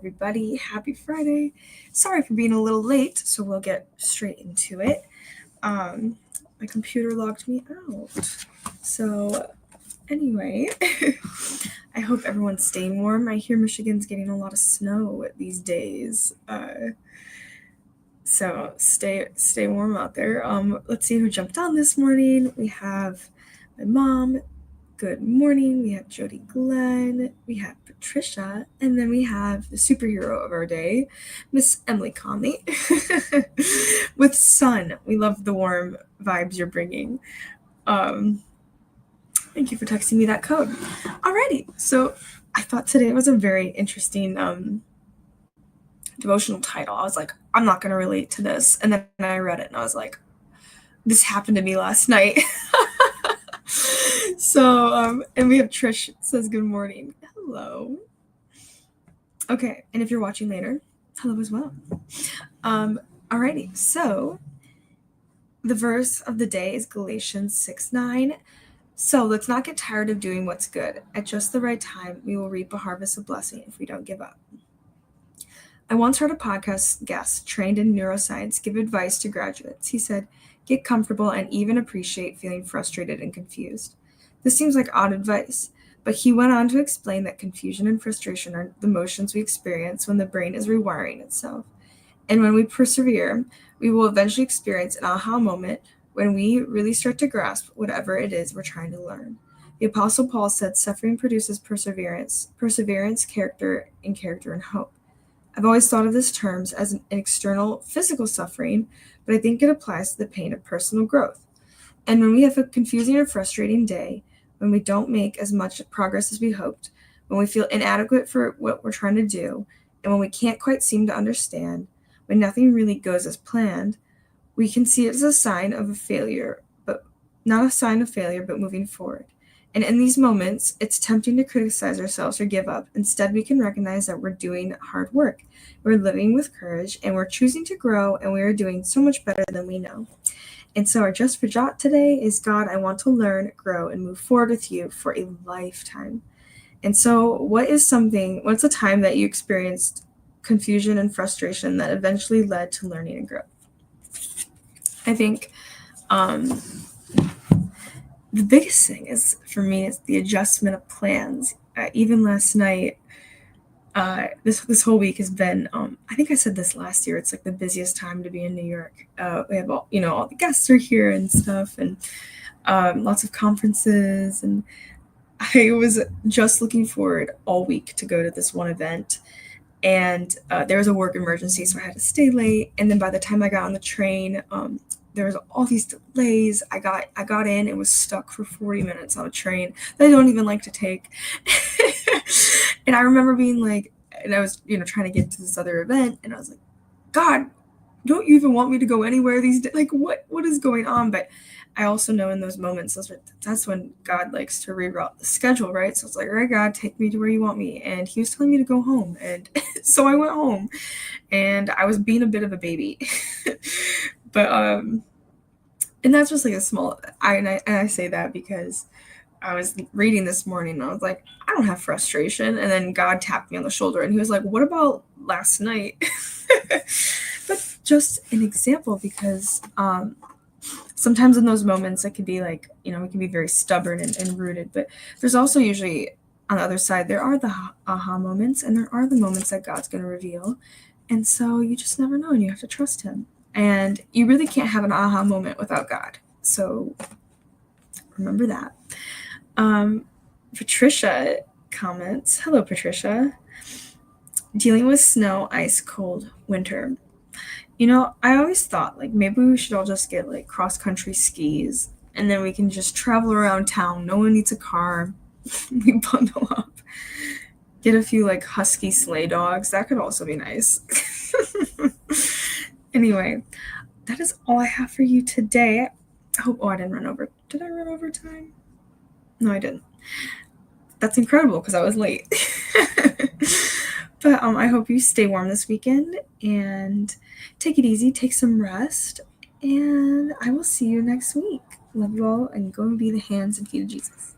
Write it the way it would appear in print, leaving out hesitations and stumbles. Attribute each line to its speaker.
Speaker 1: everybody. Happy Friday. Sorry for being a little late, so we'll get straight into it. My computer logged me out. So, anyway, I hope everyone's staying warm. I hear Michigan's getting a lot of snow these days. So stay warm out there. Let's see who jumped on this morning. We have my mom. Good morning. We have Jody Glenn. We have Patricia. And then we have the superhero of our day, Miss Emily Conley. With sun. We love the warm vibes you're bringing. Thank you for texting me that code. Alrighty. So I thought today was a very interesting devotional title. I was like, I'm not going to relate to this. And then I read it and I was like, this happened to me last night. So, and we have Trish says good morning. Hello. Okay, and if you're watching later, hello as well. Alrighty, so the verse of the day is Galatians 6:9. So let's not get tired of doing what's good. At just the right time, we will reap a harvest of blessing if we don't give up. I once heard a podcast guest trained in neuroscience give advice to graduates. He said, get comfortable and even appreciate feeling frustrated and confused. This seems like odd advice, but he went on to explain that confusion and frustration are the emotions we experience when the brain is rewiring itself. And when we persevere, we will eventually experience an aha moment when we really start to grasp whatever it is we're trying to learn. The Apostle Paul said suffering produces perseverance, character, and hope. I've always thought of this terms as an external physical suffering, but I think it applies to the pain of personal growth. And when we have a confusing or frustrating day, when we don't make as much progress as we hoped, when we feel inadequate for what we're trying to do, and when we can't quite seem to understand, when nothing really goes as planned, we can see it as a sign of a failure, but not a sign of failure, but moving forward. And in these moments, it's tempting to criticize ourselves or give up. Instead, we can recognize that we're doing hard work. We're living with courage, and we're choosing to grow, and we are doing so much better than we know. And so our Just for Jot today is, God, I want to learn, grow, and move forward with you for a lifetime. And so what's a time that you experienced confusion and frustration that eventually led to learning and growth? I think the biggest thing is, for me, is the adjustment of plans. Even last night, this whole week has been, I think I said this last year, it's like the busiest time to be in New York. We have all the guests are here and stuff, and lots of conferences, and I was just looking forward all week to go to this one event, and there was a work emergency, so I had to stay late, and then by the time I got on the train, there was all these delays. I got in and was stuck for 40 minutes on a train that I don't even like to take. And I remember being like, and I was, trying to get to this other event, and I was like, God, don't you even want me to go anywhere these days? Like, what is going on? But I also know in those moments, that's when God likes to reroute the schedule, right? So it's like, all right, God, take me to where you want me. And he was telling me to go home. And so I went home, and I was being a bit of a baby. But, and that's just like a small, I say that because I was reading this morning and I was like, I don't have frustration. And then God tapped me on the shoulder and he was like, what about last night? But just an example, because sometimes in those moments it could be like, we can be very stubborn and rooted, but there's also usually on the other side, there are the aha moments, and there are the moments that God's going to reveal. And so you just never know, and you have to trust him. And you really can't have an aha moment without God. So remember that. Patricia comments, hello, Patricia. Dealing with snow, ice, cold, winter. I always thought, like, maybe we should all just get, like, cross-country skis, and then we can just travel around town. No one needs a car. We bundle up. Get a few, like, husky sleigh dogs. That could also be nice. Anyway, that is all I have for you today. I didn't run over. Did I run over time? No, I didn't. That's incredible because I was late. But I hope you stay warm this weekend and take it easy, take some rest, and I will see you next week. Love you all, and go and be the hands and feet of Jesus.